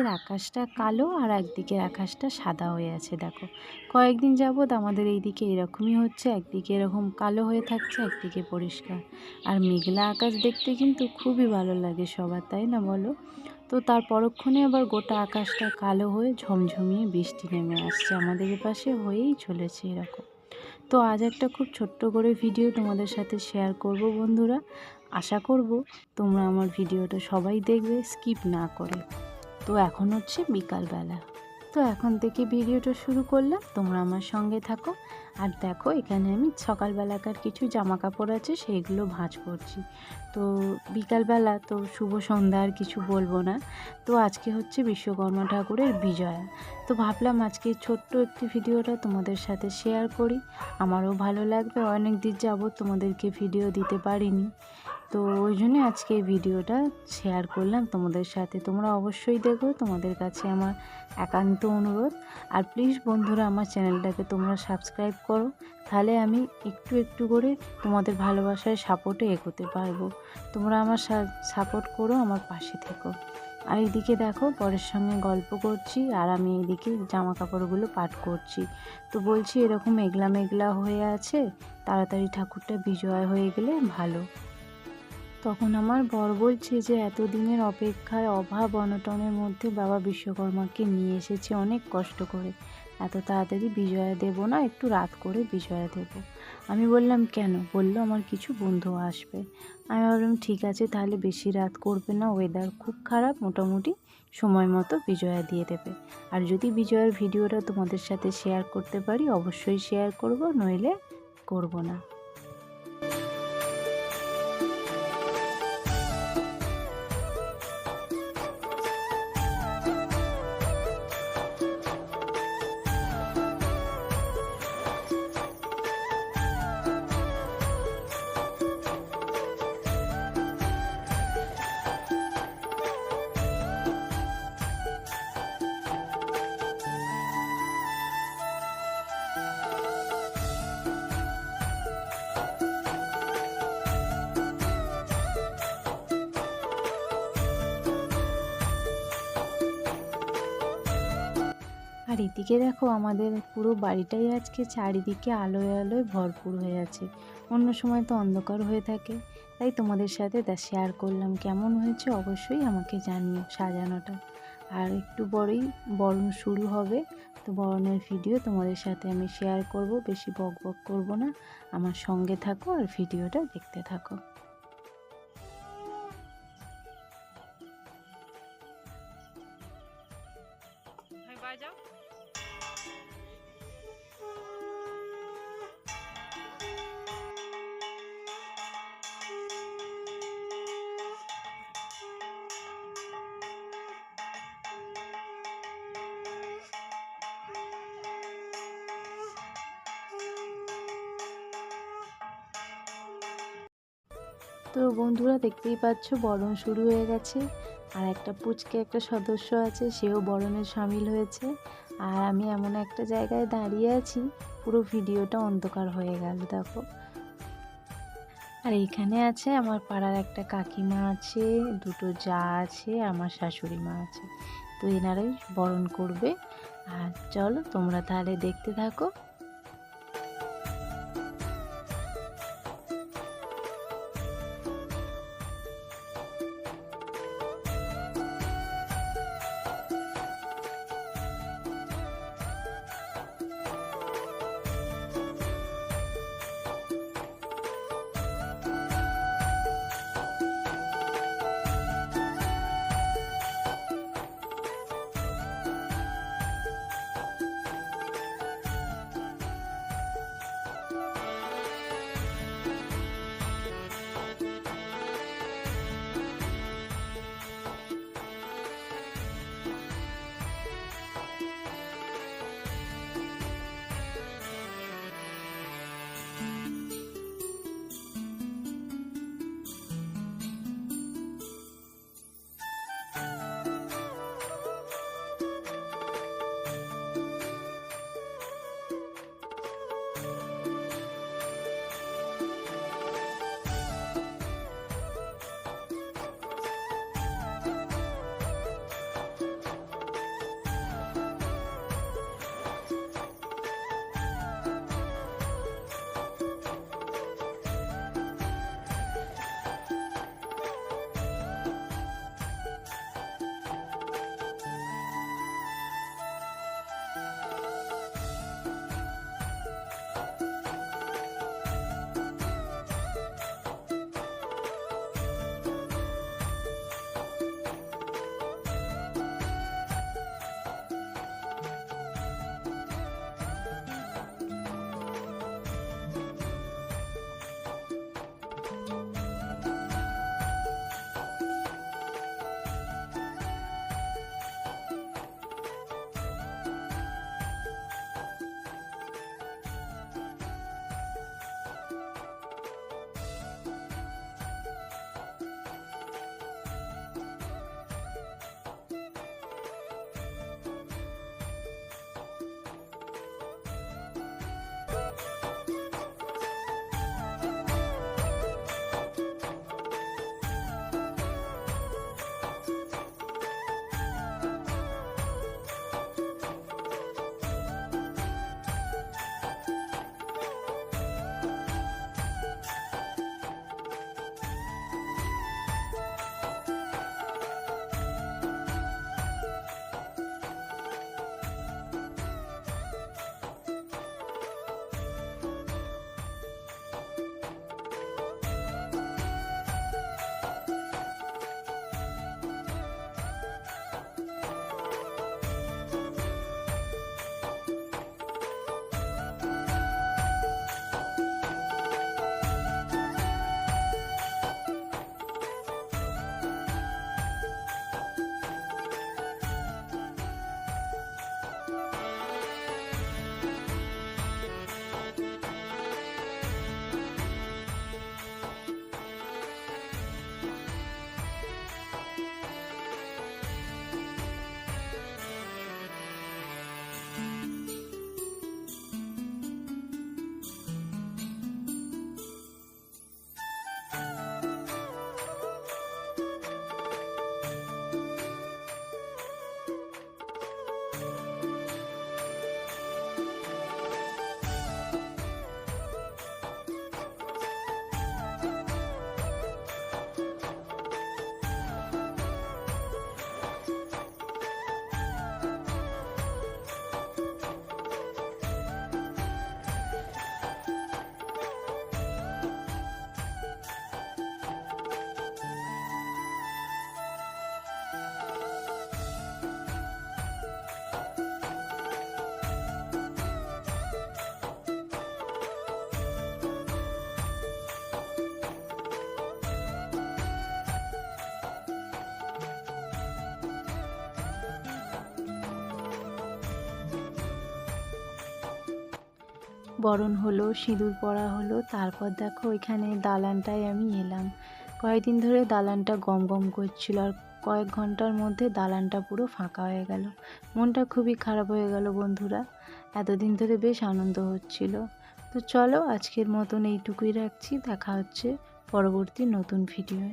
একদিকের আকাশটা কালো আর একদিকের আকাশটা সাদা হয়ে আছে। দেখো কয়েকদিন যাবৎ আমাদের এইদিকে এরকমই হচ্ছে, একদিকে এরকম কালো হয়ে থাকছে, একদিকে পরিষ্কার। আর মেঘলা আকাশ দেখতে কিন্তু খুবই ভালো লাগে সবার, তাই না বলো? তো তার পরক্ষণে আবার গোটা আকাশটা কালো হয়ে ঝমঝমিয়ে বৃষ্টি নেমে আসছে, আমাদের এপাশে হয়েই চলেছে এরকম। তো আজ একটা খুব ছোট্ট করে ভিডিও তোমাদের সাথে শেয়ার করব বন্ধুরা। আশা করব তোমরা আমার ভিডিওটা সবাই দেখবে স্কিপ না করে। তো এখন হচ্ছে বিকালবেলা, তো এখন থেকে ভিডিওটা শুরু করলাম, তোমরা আমার সঙ্গে থাকো। আর দেখো এখানে আমি সকালবেলাকার কিছু জামা কাপড় আছে সেইগুলো ভাঁজ করছি। তো বিকালবেলা তো শুভ সন্ধ্যা আর কিছু বলবো না। তো আজকে হচ্ছে বিশ্বকর্মা ঠাকুরের বিজয়া। তো ভাবলাম আজকে ছোট্ট একটি ভিডিওটা তোমাদের সাথে শেয়ার করি, আমারও ভালো লাগবে। অনেক দিন যাবত তোমাদেরকে ভিডিও দিতে পারিনি, তো ওই জন্য আজকে এই ভিডিওটা শেয়ার করলাম তোমাদের সাথে। তোমরা অবশ্যই দেখো, তোমাদের কাছে আমার একান্ত অনুরোধ। আর প্লিজ বন্ধুরা আমার চ্যানেলটাকে তোমরা সাবস্ক্রাইব করো, তাহলে আমি একটু একটু করে তোমাদের ভালোবাসায় সাপোর্টে এগোতে পারবো। তোমরা আমার সাপোর্ট করো, আমার পাশে থেকো। আর এইদিকে দেখো বরের সঙ্গে গল্প করছি আর আমি এইদিকে জামা কাপড়গুলো পাট করছি। তো বলছি এরকম মেঘলা মেঘলা হয়ে আছে, তাড়াতাড়ি ঠাকুরটা বিজয় হয়ে গেলে ভালো। তখন আমার বর বলছে যে এতদিনের অপেক্ষায় অভাব অনটনের মধ্যে বাবা বিশ্বকর্মাকে নিয়ে এসেছে অনেক কষ্ট করে, এত তাড়াতাড়ি বিজয়া দেব না, একটু রাত করে বিজয়া দেব। আমি বললাম কেন? বললো আমার কিছু বন্ধু আসবে। আমি ভাবলাম ঠিক আছে, তাহলে বেশি রাত করবে না, ওয়েদার খুব খারাপ, মোটামুটি সময় মতো বিজয়া দিয়ে দেবে। আর যদি বিজয়ার ভিডিওটা তোমাদের সাথে শেয়ার করতে পারি অবশ্যই শেয়ার করব, নইলে করব না। আর এদিকে দেখো আমাদের পুরো বাড়িটাই আজকে চারিদিকে আলোয় আলোয় ভরপুর হয়ে আছে। অন্য সময় তো অন্ধকার হয়ে থাকে, তাই তোমাদের সাথে শেয়ার করলাম। কেমন হয়েছে অবশ্যই আমাকে জানিও সাজানোটা। আর একটু পরেই বরণ শুরু হবে, তো বরণের ভিডিও তোমাদের সাথে আমি শেয়ার করব, বেশি বক বক করবো না। আমার সঙ্গে থাকো আর ভিডিওটা দেখতে থাকো। বাজাও। তো বন্ধুরা দেখতেই পাচ্ছ বরণ শুরু হয়ে গেছে, আর একটা পুচকে একটা সদস্য আছে, সেও বরণে সামিল হয়েছে। আর আমি এমন একটা জায়গায় দাঁড়িয়ে আছি, পুরো ভিডিওটা অন্ধকার হয়ে গেল দেখো। আর এইখানে আছে আমার পাড়ার একটা কাকিমা আছে, দুটো জা আছে, আমার শাশুড়ি মা আছে। তো এনারাই বরণ করবে। আর চলো তোমরা তাহলে দেখতে থাকো। বরণ হলো, সিঁদুর পরা হলো, তারপর দেখো ওইখানে দালানটায় আমি এলাম। কয়েকদিন ধরে দালানটা গম গম করছিল, আর কয়েক ঘন্টার মধ্যে দালানটা পুরো ফাঁকা হয়ে গেল। মনটা খুবই খারাপ হয়ে গেল বন্ধুরা, এতদিন ধরে বেশ আনন্দ হচ্ছিল। তো চলো আজকের মতন এইটুকুই রাখছি, দেখা হচ্ছে পরবর্তী নতুন ভিডিওয়।